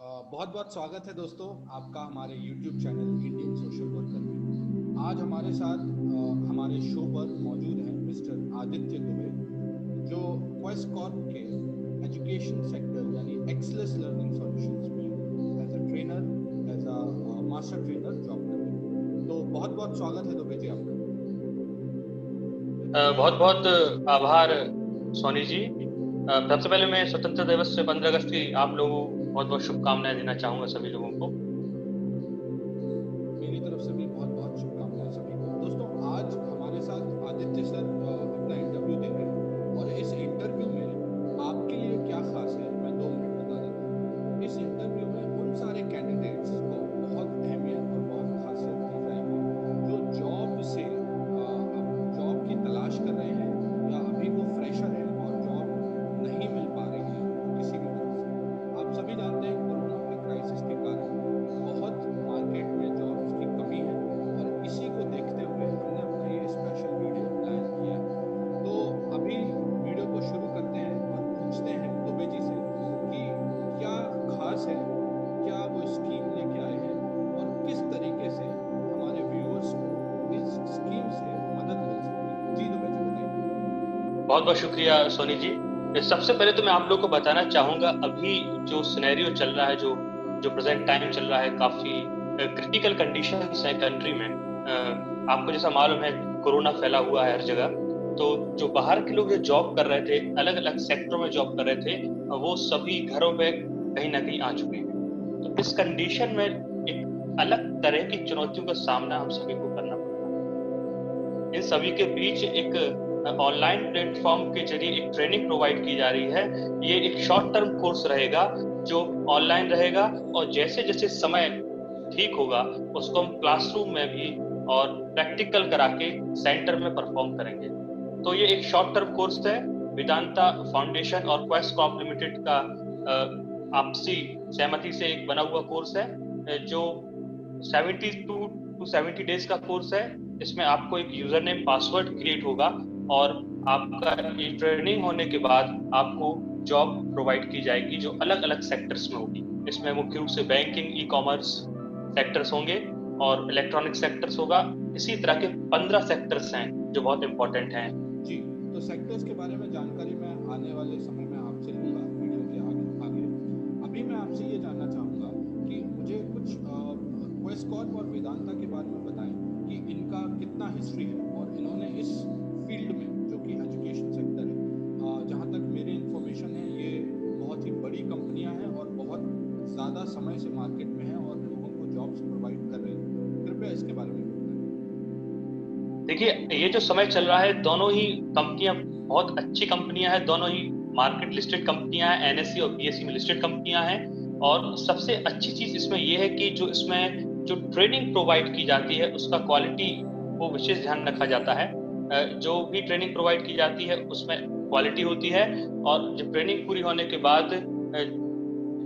बहुत बहुत स्वागत है दोस्तों आपका हमारे YouTube channel Indian social worker में। आज हमारे साथ हमारे शो पर मौजूद हैं मिस्टर आदित्य दुबे, जो क्वेस्ट कॉर्प के एजुकेशन सेक्टर यानी एक्सलेंस लर्निंग सॉल्यूशंस में as a trainer, as a master trainer job कर रहे हैं। तो बहुत बहुत स्वागत है दुबे जी आपका। बहुत बहुत आभार सोनी जी। सबसे पहले मैं स्वतंत्रता दिवस से 15 अगस्त की आप लोगों को बहुत बहुत शुभकामनाएं देना चाहूंगा सभी लोगों को। मेरी तरफ से भी बहुत बहुत शुभकामनाएं सभी को। दोस्तों, आज हमारे साथ आदित्य सर अपना इंटरव्यू दे रहे हैं और इस इंटरव्यू में आपके लिए क्या खास है मैं 2 मिनट बता देता हूँ। इस इंटरव्यू में उन सारे कैंडिडेट्स को बहुत अहमियत और बहुत खासियत दी जाएगी जो जॉब से अब जॉब की तलाश कर रहे हैं या अभी वो फ्रेशर हैं और जॉब नहीं मिल पा रही है किसी भी वजह से। आप सभी जानते हैं कोरोना के क्राइसिस के कारण बहुत मार्केट में जॉब्स की कमी है और इसी को देखते हुए हमने अपना ये स्पेशल वीडियो प्लान किया है। तो अभी वीडियो को शुरू करते हैं और पूछते हैं दुबे जी से कि क्या खास है, क्या वो स्कीम लेके आए हैं और किस तरीके से हमारे व्यूअर्स को इस स्कीम से मदद मिल सकती है। जी दुबे जी बताइए। बहुत बहुत शुक्रिया सोनी जी। सबसे पहले तो मैं आप लोग को बताना चाहूंगा अभी जो सिनेरियो चल रहा है, जो जो प्रेजेंट टाइम चल रहा है, काफी क्रिटिकल कंडीशंस है कंट्री में। आपको जैसा मालूम है कोरोना फैला हुआ है हर जगह। तो जो बाहर के लोग जो जॉब कर रहे थे, अलग अलग सेक्टरों में जॉब कर रहे थे, वो सभी घरों पे कहीं ना कहीं आ चुके हैं। तो इस कंडीशन में एक अलग तरह की चुनौतियों का सामना हम सभी को करना पड़ता है। इन सभी के बीच एक ऑनलाइन प्लेटफॉर्म के जरिए एक ट्रेनिंग प्रोवाइड की जा रही है। ये एक शॉर्ट टर्म कोर्स रहेगा जो ऑनलाइन रहेगा, और जैसे जैसे समय ठीक होगा उसको हम क्लासरूम में भी और प्रैक्टिकल करा के सेंटर में परफॉर्म करेंगे। तो ये एक शॉर्ट टर्म कोर्स है। वेदांता फाउंडेशन और क्वेस्ट कॉर्प लिमिटेड का आपसी सहमति से एक बना हुआ कोर्स है, जो 72 to 70 डेज का कोर्स है। इसमें आपको एक यूजर नेम पासवर्ड क्रिएट होगा और आपका ये ट्रेनिंग होने के बाद आपको जॉब प्रोवाइड की जाएगी जो अलग अलग सेक्टर्स में होगी। इसमें मुख्य रूप से बैंकिंग, ई कॉमर्स सेक्टर्स होंगे और इलेक्ट्रॉनिक सेक्टर्स होगा। इसी तरह के 15 सेक्टर्स हैं जो बहुत इंपॉर्टेंट हैं। जी, तो सेक्टर्स के बारे में जानकारी मैं आने वाले समय में आपसे लूँगा वीडियो के आगे आगे। अभी मैं आपसे ये जानना चाहूँगा कि मुझे कुछ क्वेस्ट कॉर्प और वेदांता के बारे में बताएं कि इनका कितना हिस्ट्री है और इन्होंने इस फील्ड में जो कि एजुकेशन सेक्टर है, जहाँ तक मेरी इन्फॉर्मेशन है ये बहुत ही बड़ी कंपनियाँ हैं और बहुत ज़्यादा समय से मार्केट में हैं और लोगों को जॉब्स प्रोवाइड कर रहे हैं। कृपया इसके बारे में बताएं। देखिए, ये जो समय चल रहा है, दोनों ही कंपनियां बहुत अच्छी कंपनियां हैं। दोनों ही मार्केट लिस्टेड कंपनियां हैं, एनएससी और बीएसई में लिस्टेड कंपनियां हैं। और सबसे अच्छी चीज इसमें ये है कि जो इसमें जो ट्रेनिंग प्रोवाइड की जाती है उसका क्वालिटी को विशेष ध्यान रखा जाता है। जो भी ट्रेनिंग प्रोवाइड की जाती है उसमें क्वालिटी होती है। और जब ट्रेनिंग पूरी होने के बाद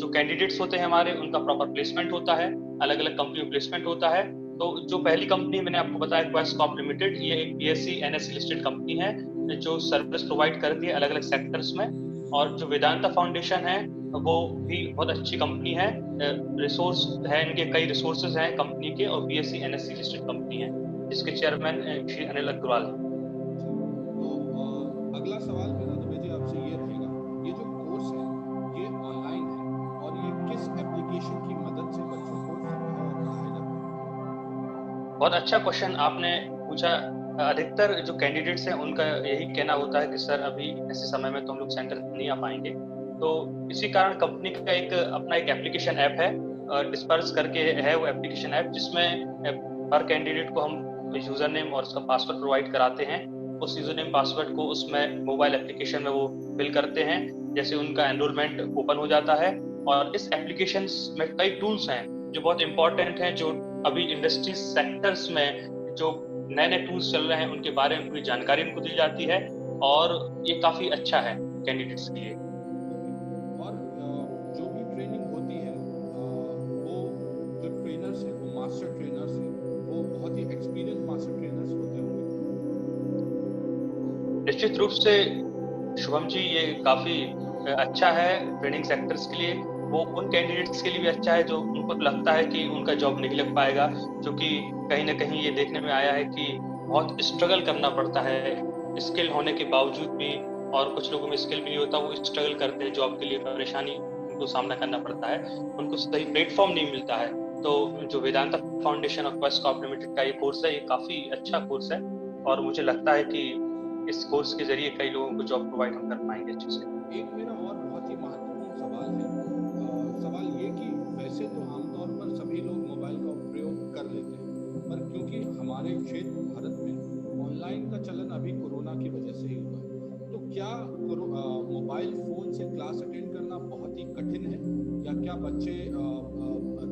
जो कैंडिडेट्स होते हैं हमारे, उनका प्रॉपर प्लेसमेंट होता है, अलग अलग कंपनी में प्लेसमेंट होता है। तो जो पहली कंपनी मैंने आपको बताया क्वेस्ट कॉर्प लिमिटेड, ये एक बीएससी एनएससी लिस्टेड कंपनी है जो सर्विस प्रोवाइड करती है अलग अलग सेक्टर्स में। और जो वेदांता फाउंडेशन है वो भी बहुत अच्छी कंपनी है। रिसोर्स है, इनके कई रिसोर्सेज हैं कंपनी के, और बीएससी एनएससी लिस्टेड कंपनी है जिसके चेयरमैन श्री अनिल अग्रवाल हैं। तो अगला सवाल मेरा दुबे जी आपसे ये रहेगा, ये जो कोर्स है ये ऑनलाइन है और ये किस एप्लीकेशन की मदद से बच्चों को पढ़ाया जाता बहुत अच्छा क्वेश्चन आपने पूछा। अधिकतर जो कैंडिडेट्स हैं उनका यही कहना होता है कि सर अभी ऐसे समय में तो हम लोग सेंटर नहीं आ पाएंगे। तो इसी कारण कंपनी का एक अपना एक एप्लीकेशन ऐप है, डिस्पर्स करके है वो एप्लीकेशन ऐप, जिसमें हर कैंडिडेट को हम यूजर नेम और उसका पासवर्ड प्रोवाइड कराते हैं। उस यूजर नेम पासवर्ड को उसमें मोबाइल एप्लीकेशन में वो फिल करते हैं। जैसे उनका एनरोलमेंट ओपन हो जाता है, और इस एप्लीकेशन में कई टूल्स हैं जो बहुत इंपॉर्टेंट हैं, जो अभी इंडस्ट्री सेक्टर्स में जो नए नए टूल्स चल रहे हैं उनके बारे में पूरी जानकारी उनको दी जाती है। और ये काफी अच्छा है कैंडिडेट्स के लिए। है? और जो भी ट्रेनिंग होती है वो जो ट्रेनर्स हैं वो मास्टर ट्रेनर्स हैं, वो बहुत ही एक्सपीरियंस मास्टर ट्रेनर्स होते होंगे। निश्चित रूप से शुभम जी, ये काफी अच्छा है ट्रेनिंग सेक्टर्स के लिए। वो उन कैंडिडेट्स के लिए भी अच्छा है जो उनको लगता है कि उनका जॉब नहीं लग पाएगा, क्योंकि कहीं न कहीं ये देखने में आया है कि बहुत स्ट्रगल करना पड़ता है, स्किल होने के बावजूद भी, और कुछ लोगों में स्किल भी नहीं होता, वो स्ट्रगल करते हैं जॉब के लिए, परेशानी उनको सामना करना पड़ता है, उनको सही प्लेटफ़ॉर्म नहीं मिलता है। तो जो Vedanta foundation of quest Corp limited का ये कोर्स है, ये काफ़ी अच्छा कोर्स है, और मुझे लगता है कि इस कोर्स के ज़रिए कई लोगों को जॉब प्रोवाइड हम कर पाएँगे अच्छे से। एक मेरा और बहुत ही महत्वपूर्ण सवाल है। सवाल ये कि वैसे तो आमतौर पर सभी लोग मोबाइल का प्रयोग कर लेते हैं, पर क्योंकि हमारे क्षेत्र भारत में ऑनलाइन का चलन अभी कोरोना की वजह से ही हुआ है, तो क्या मोबाइल फ़ोन से क्लास अटेंड करना बहुत ही कठिन है, या क्या बच्चे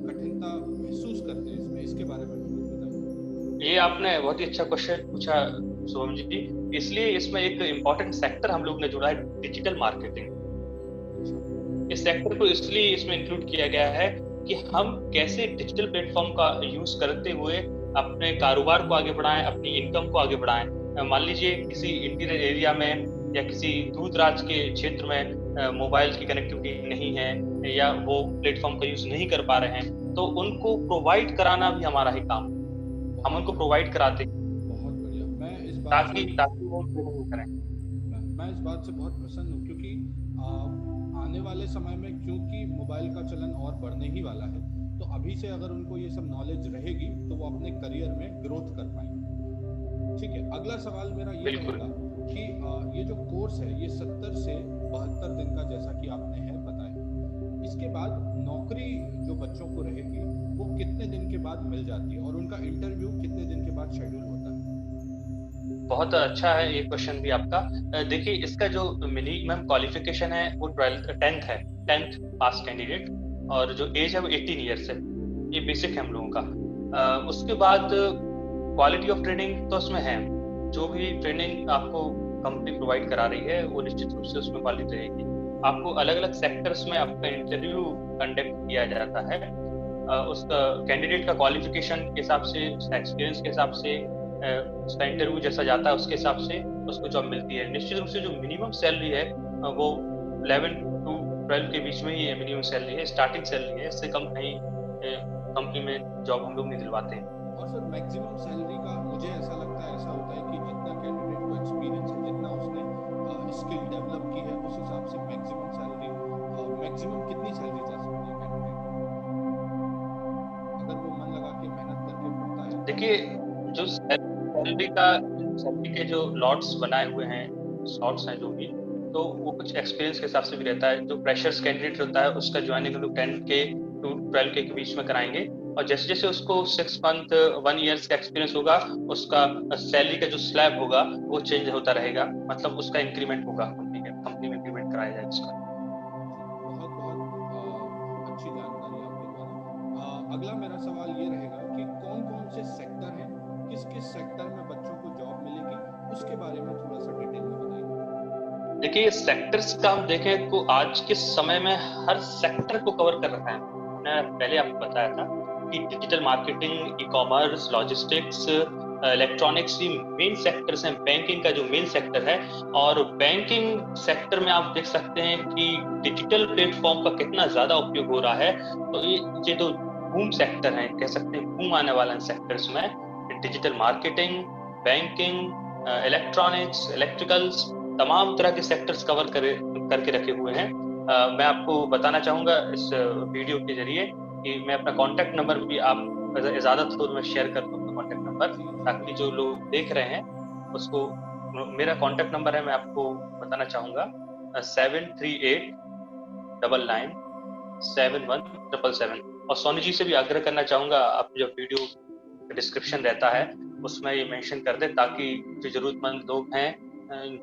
कठिनता महसूस करते हैं इसमें? इसके बारे में भी कुछ बताइए। ये आपने बहुत ही अच्छा क्वेश्चन पूछा सोहम जी। इसलिए इसमें एक इम्पोर्टेंट सेक्टर हम लोग ने जोड़ा है, डिजिटल मार्केटिंग। इस सेक्टर को इसलिए इसमें इंक्लूड किया गया है कि हम कैसे डिजिटल प्लेटफॉर्म का यूज करते हुए अपने कारोबार को आगे बढ़ाएं, अपनी इनकम को आगे बढ़ाएं। मान लीजिए किसी इंटीरियर एरिया में या किसी दूर दराज के क्षेत्र में मोबाइल की कनेक्टिविटी नहीं है, या वो प्लेटफॉर्म का यूज नहीं कर पा रहे हैं, तो उनको प्रोवाइड कराना भी हमारा ही काम है। हम बहुत उनको बढ़िया, प्रोवाइड कराते हैं बहुत बढ़िया। मैं इस बात से ताकि ताकि वो नहीं करें। मैं इस बात से बहुत प्रसन्न हूँ, क्योंकि आने वाले समय में क्योंकि मोबाइल का चलन और बढ़ने ही वाला है, तो अभी से अगर उनको ये सब नॉलेज रहेगी तो वो अपने करियर में ग्रोथ कर पाएंगे। ठीक है, अगला सवाल मेरा ये बिल्कुल। रहेगा कि ये जो कोर्स है ये 70 से 72 दिन का, जैसा कि आपने है बताया, इसके बाद नौकरी जो बच्चों को रहेगी वो कितने दिन के बाद मिल जाती है, और उनका इंटरव्यू कितने दिन के बाद शेड्यूल होता है? बहुत अच्छा है ये क्वेश्चन भी आपका। देखिए, इसका जो मिनिमम क्वालिफिकेशन है वो 10th है, 10th पास कैंडिडेट, और जो एज है वो 18 ईयर्स है। ये बेसिक है हम लोगों का। उसके बाद क्वालिटी ऑफ ट्रेनिंग तो उसमें है, जो भी ट्रेनिंग आपको कंपनी प्रोवाइड करा रही है वो निश्चित रूप से उसमें क्वालिटी रहेगी। आपको अलग अलग सेक्टर्स में आपका इंटरव्यू कंडक्ट किया जाता है। उसका कैंडिडेट का क्वालिफिकेशन के हिसाब से, उसका एक्सपीरियंस के हिसाब से, उसका इंटरव्यू जैसा जाता है उसके हिसाब से उसको जॉब मिलती है। निश्चित रूप से जो मिनिमम सैलरी है वो 11 टू 12 के बीच में ही मिनिमम सैलरी है, स्टार्टिंग सैलरी है। इससे कम कहीं कंपनी में जॉब हम लोग नहीं दिलवाते हैं। और सर मैक्सिमम सैलरी का मुझे ऐसा लगता है, ऐसा होता है कि जितना कैंडिडेट को एक्सपीरियंस है, जितना उसने स्किल डेवलप की है, उस हिसाब से मैक्सिमम सैलरी, मैक्सिमम कितनी सैलरी जा सकती है कैंडिडेट, अगर वो मन लगा के मेहनत करके पढ़ता है? देखिए, जो सैलरी के जो लॉट्स बनाए हुए हैं, स्लॉट्स हैं जो भी, तो वो कुछ एक्सपीरियंस के हिसाब से भी रहता है। जो फ्रेशर्स कैंडिडेट होता है उसका ज्वाइनिंग हम लोग 10 के टू 12 के बीच में कराएंगे, और जैसे जैसे उसको 6 मंथ 1 ईयर्स का एक्सपीरियंस होगा, उसका सैलरी का जो स्लैब होगा वो चेंज होता रहेगा, मतलब उसका इंक्रीमेंट होगा, कंपनी में इंक्रीमेंट कराया जाए उसका। बहुत बहुत अच्छी जानकारी आपके द्वारा। अगला मेरा सवाल ये रहेगा कि कौन कौन से सेक्टर हैं, किस किस सेक्टर में बच्चों को जॉब मिलेगी, उसके बारे में थोड़ा सा डिटेल में बताइए। देखिए, सेक्टर्स का हम देखें तो आज के समय में हर सेक्टर को कवर कर रखा है। मैंने पहले आपको बताया था कि digital marketing, e-commerce, logistics, electronics, ये मेन सेक्टर्स हैं। बैंकिंग का जो मेन सेक्टर है, और बैंकिंग सेक्टर में आप देख सकते हैं कि डिजिटल प्लेटफॉर्म का कितना ज्यादा उपयोग हो रहा है। तो ये तो बूम सेक्टर है, कह सकते हैं बूम आने वाला है सेक्टर्स में। Digital marketing, banking, electronics, electricals, तमाम तरह के सेक्टर्स कवर करके रखे हुए हैं। मैं आपको बताना चाहूंगा इस वीडियो के जरिए कि मैं अपना कॉन्टैक्ट नंबर भी आप इजाजत हो तो मैं शेयर कर दूं अपना कॉन्टैक्ट नंबर, जी जी ताकि जो लोग देख रहे हैं उसको, मेरा कॉन्टैक्ट नंबर है, मैं आपको बताना चाहूंगा 7389997177। और सोनी जी से भी आग्रह करना चाहूंगा, आप जो वीडियो डिस्क्रिप्शन रहता है उसमें ये मेंशन कर दें, ताकि जो जरूरतमंद लोग हैं,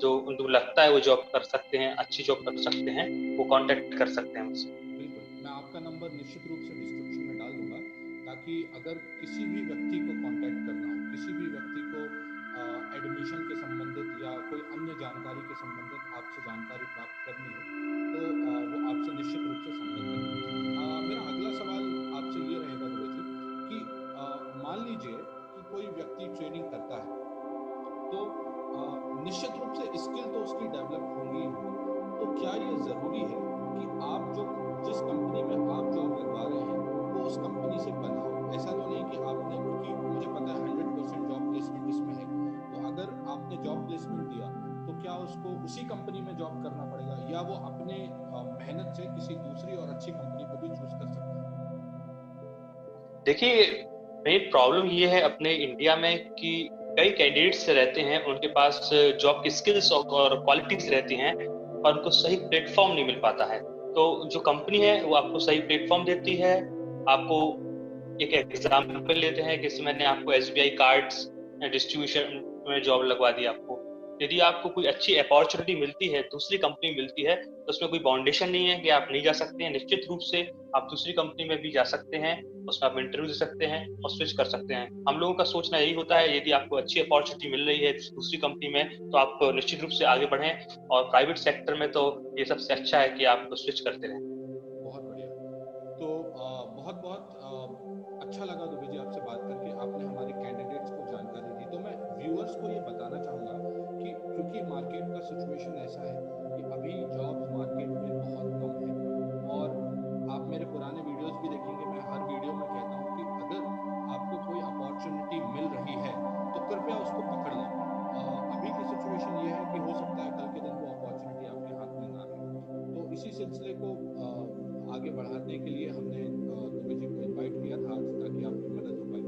जो उनको लगता है वो जॉब कर सकते हैं, अच्छी जॉब कर सकते हैं, वो कांटेक्ट कर सकते हैं मुझसे। बिल्कुल, मैं आपका नंबर निश्चित रूप से डिस्क्रिप्शन में डाल दूंगा, ताकि अगर किसी भी व्यक्ति को कांटेक्ट करना हो, किसी भी व्यक्ति को एडमिशन के संबंधित या कोई अन्य जानकारी के संबंधित आपसे जानकारी प्राप्त करनी हो, तो वो आपसे निश्चित रूप से संपर्क करें। मेरा अगला सवाल आपसे ये रहेगा दुबे जी कि मान लीजिए कि कोई व्यक्ति ट्रेनिंग करता है, तो निश्चित रूप से स्किल तो उसकी डेवलप होंगी ही होंगी, तो क्या ये ज़रूरी है कि आप जो जिस कंपनी में वो अपने मेहनत से किसी दूसरी और अच्छी कंपनी को भी चूज कर सकता है? देखिए, मेन प्रॉब्लम ये है अपने इंडिया में कि कई कैंडिडेट्स रहते हैं, उनके पास जॉब की स्किल्स और क्वालिटीज रहती हैं, पर उनको सही प्लेटफॉर्म नहीं मिल पाता है। तो जो कंपनी है वो आपको सही प्लेटफॉर्म देती है। आपको एक एग्जाम्पल लेते हैं कि मैंने आपको एसबीआई कार्ड्स डिस्ट्रीब्यूशन में जॉब लगवा दी आपको। यदि आपको कोई अच्छी अपॉर्चुनिटी मिलती है, दूसरी कंपनी मिलती है, तो उसमें कोई बाउंडेशन नहीं है कि आप नहीं जा सकते हैं। निश्चित रूप से आप दूसरी कंपनी में भी जा सकते हैं, उसमें आप इंटरव्यू दे सकते हैं और स्विच कर सकते हैं। हम लोगों का सोचना यही होता है, यदि आपको अच्छी अपॉर्चुनिटी मिल रही है दूसरी कंपनी में, तो आप निश्चित रूप से आगे बढ़ें, और प्राइवेट सेक्टर में तो ये सबसे अच्छा है कि आप स्विच करते रहें। बहुत बढ़िया। तो बहुत बहुत अच्छा लगा दुबे जी आपसे बात करके। आपने हमारे कैंडिडेट्स को जानकारी दी। तो मैं व्यूअर्स को ये बताना चाहूँगा कि क्योंकि मार्केट का सिचुएशन ऐसा है कि अभी जॉब्स मार्केट में बहुत कम है, और आप मेरे पुराने वीडियोस भी देखेंगे, मैं हर वीडियो में कहता हूँ कि अगर आपको कोई अपॉर्चुनिटी मिल रही है तो कृपया उसको पकड़ लें। अभी की सिचुएशन ये है कि हो सकता है कल के दिन वो अपॉर्चुनिटी आपके हाथ में ना रहे। तो इसी सिलसिले को आगे बढ़ाने के लिए हमने दुबे जी को इनवाइट किया था आज, ताकि आपकी मदद हो पाए।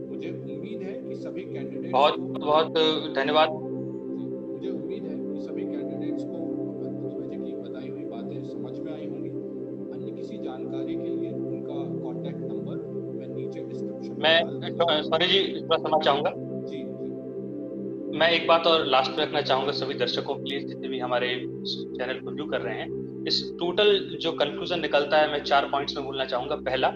मुझे उम्मीद है कि सभी कैंडिडेट्स बहुत को बहुत धन्यवाद। मुझे उम्मीद है कि सभी कैंडिडेट्स को दुबे जी की बताई हुई बातें समझ में आई होंगी। अन्य किसी जानकारी के लिए उनका कॉन्टैक्ट नंबर मैं नीचे डिस्क्रिप्शन में मैं डाल दूंगा। सॉरी जी, थोड़ा समझ चाहूंगा। जी जी। मैं एक बात और लास्ट में रखना चाहूंगा सभी दर्शकों के लिए, जितने भी हमारे चैनल को व्यू कर रहे हैं। इस टोटल जो कंक्लूजन निकलता है, मैं 4 पॉइंट्स में बोलना चाहूंगा। पहला,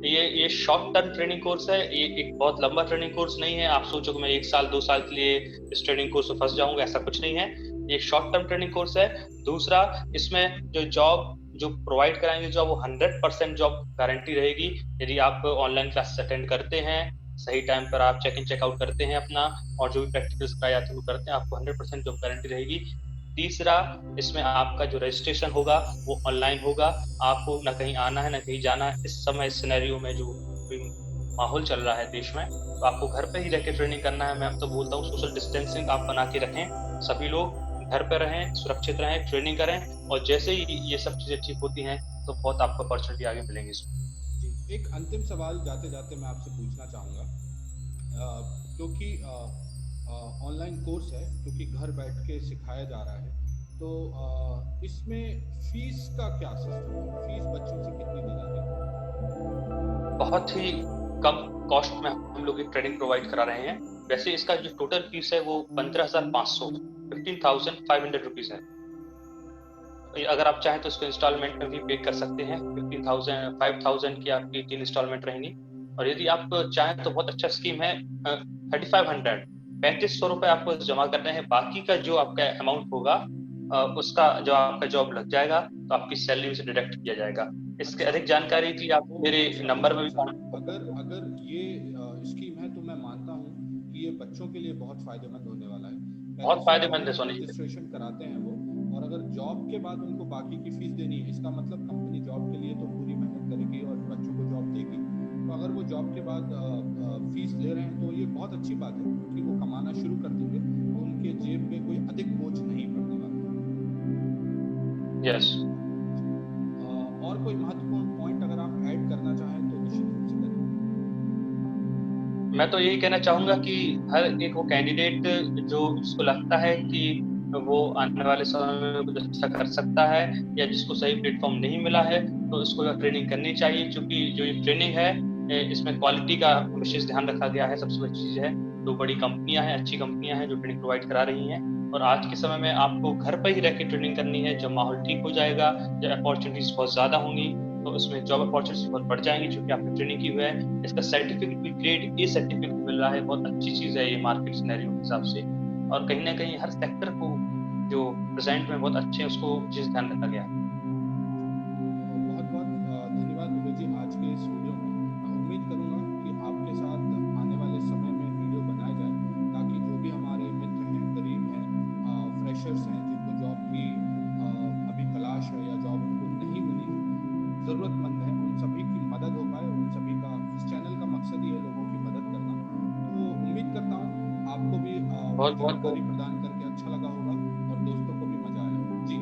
ये शॉर्ट टर्म ट्रेनिंग कोर्स है, ये एक बहुत लंबा ट्रेनिंग कोर्स नहीं है। आप सोचो कि मैं 1 साल 2 साल के लिए इस ट्रेनिंग कोर्स में फंस जाऊंगा, ऐसा कुछ नहीं है। ये एक शॉर्ट टर्म ट्रेनिंग कोर्स है। दूसरा, इसमें जो प्रोवाइड कराएंगे जॉब, वो 100% जॉब गारंटी रहेगी। यदि आप ऑनलाइन क्लासेस अटेंड करते हैं, सही टाइम पर आप चेक इन चेकआउट करते हैं अपना, और जो भी प्रैक्टिकल्स कराए जाते हैं वो करते हैं, आपको 100% जॉब गारंटी रहेगी। तीसरा, इसमें आपका जो रजिस्ट्रेशन होगा वो ऑनलाइन होगा। आपको ना कहीं आना है ना कहीं जाना है। इस समय इस सिनेरियो में जो माहौल चल रहा है देश में, तो आपको घर पे ही रह के ट्रेनिंग करना है। मैं अब तो बोलता हूँ सोशल डिस्टेंसिंग आप बना के रखें, सभी लोग घर पे रहें, सुरक्षित रहें, ट्रेनिंग करें, और जैसे ही ये सब चीजें ठीक होती हैं तो बहुत आपको अपॉर्चुनिटी आगे मिलेंगी इसमें। जी, एक अंतिम सवाल जाते जाते मैं आपसे पूछना चाहूँगा। क्योंकि ऑनलाइन कोर्स है, क्योंकि घर बैठ के सिखाया जा रहा है, तो इसमें फीस का क्या सिस्टम है? फीस बच्चों से कितनी दी जाती है? बहुत ही कम कॉस्ट में हम लोग ये ट्रेनिंग प्रोवाइड करा रहे हैं। वैसे इसका जो टोटल फीस है वो 15,500 15,500 रुपीज है। अगर आप चाहें तो इसको इंस्टॉलमेंट में भी पे कर सकते हैं। 15,000 5,000 की आपकी 3 इंस्टॉलमेंट रहेंगी। और यदि आप चाहें तो बहुत अच्छा स्कीम है, 3500 ₹3500 आपको जमा करने हैं। बाकी का जो आपका अमाउंट होगा, उसका जो आपका जॉब लग जाएगा तो आपकी सैलरी से डिडक्ट किया जाएगा। इसके अच्छा। अधिक जानकारी के लिए आप मेरे अच्छा नंबर में भी अच्छा। कॉन्टेक्ट कर अगर सकते हैं। अगर ये स्कीम है तो मैं मानता हूँ कि ये बच्चों के लिए बहुत फायदेमंद होने वाला है। पहले बहुत से फायदेमंद है ऑनलाइन सोनी जी। रजिस्ट्रेशन कराते हैं वो, और अगर जॉब के बाद उनको बाकी की फीस देनी है, इसका मतलब कंपनी जॉब के लिए तो पूरी मेहनत करेगी और बच्चों को जॉब देगी। तो अगर वो जॉब के बाद फीस ले रहे हैं तो ये बहुत अच्छी बात है, क्योंकि वो कमाना शुरू कर देंगे तो उनके जेब में कोई अधिक बोझ नहीं पड़ने वाला। यस। और कोई महत्वपूर्ण पॉइंट अगर आप ऐड करना चाहें तो निश्चित रूप से करें। मैं तो यही कहना चाहूंगा कि हर एक वो कैंडिडेट जो जिसको लगता है कि वो आने वाले समय में कुछ अच्छा कर सकता है, या जिसको सही प्लेटफॉर्म नहीं मिला है, तो इसको ट्रेनिंग करनी चाहिए। क्योंकि जो ये ट्रेनिंग है, इसमें क्वालिटी का विशेष ध्यान रखा गया है। सबसे बड़ी चीज है, तो बड़ी कंपनियां हैं, अच्छी कंपनियां हैं जो ट्रेनिंग प्रोवाइड करा रही हैं। और आज के समय में आपको घर पर ही रह के ट्रेनिंग करनी है। जब माहौल ठीक हो जाएगा, जब अपॉर्चुनिटीज बहुत ज्यादा होंगी, तो उसमें जॉब अपॉर्चुनिटीज बहुत बढ़ जाएंगी, क्योंकि आपने ट्रेनिंग की हुई है। इसका सर्टिफिकेट भी ग्रेड ए सर्टिफिकेट मिल रहा है। बहुत अच्छी चीज है ये मार्केट सिनेरियो के हिसाब से। और कहीं ना कहीं हर सेक्टर को जो प्रेजेंट में बहुत अच्छे हैं उसको विशेष ध्यान रखा गया है। बहुत बहुत धन्यवाद दुबे जी आज के इस वीडियो में। मैं उम्मीद करूंगा कि आपके साथ आने वाले समय में वीडियो बनाए जाए, ताकि जो भी हमारे मित्र हैं, गरीब हैं, फ्रेशर्स हैं, जिनको जॉब की अभी तलाश है या जॉब उनको नहीं मिली है, ज़रूरतमंद है, उन सभी की मदद हो पाए। उन सभी का, इस चैनल का मकसद ही है लोगों की मदद करना। तो उम्मीद करता हूँ आपको भी बहुत ये बहुत जानकारी प्रदान करके अच्छा लगा होगा और दोस्तों को भी मजा आया होगा। जी।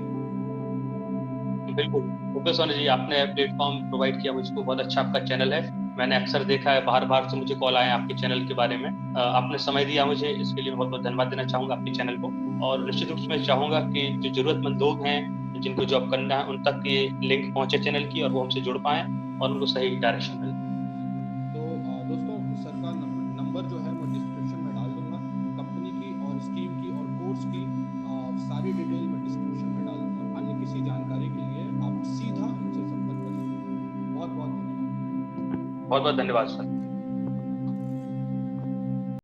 बिल्कुल। ओके सोनी जी, आपने प्लेटफ़ॉर्म प्रोवाइड किया मुझको, बहुत अच्छा आपका चैनल है। मैंने अक्सर देखा है, बाहर-बाहर से मुझे कॉल आए हैं आपके चैनल के बारे में। आपने समय दिया मुझे, इसके लिए बहुत-बहुत धन्यवाद देना चाहूँगा आपके चैनल को। और निश्चित रूप से मैं चाहूँगा कि जो ज़रूरतमंद लोग हैं, जिनको जॉब करना है, उन तक ये लिंक पहुँचे चैनल की और वो हमसे जुड़ पाएँ और उनको सही डायरेक्शन मिले। तो दोस्तों, सर का नंबर जो है मैं डिस्क्रिप्शन में डाल दूंगा। कंपनी की और स्कीम की और कोर्स की सारी डिटेल मैं डिस्क्रिप्शन में डाल दूंगा। अन्य किसी जानकारी के लिए आप सीधा हमसे संपर्क कर सकते हैं। बहुत बहुत धन्यवाद। बहुत-बहुत धन्यवाद सर।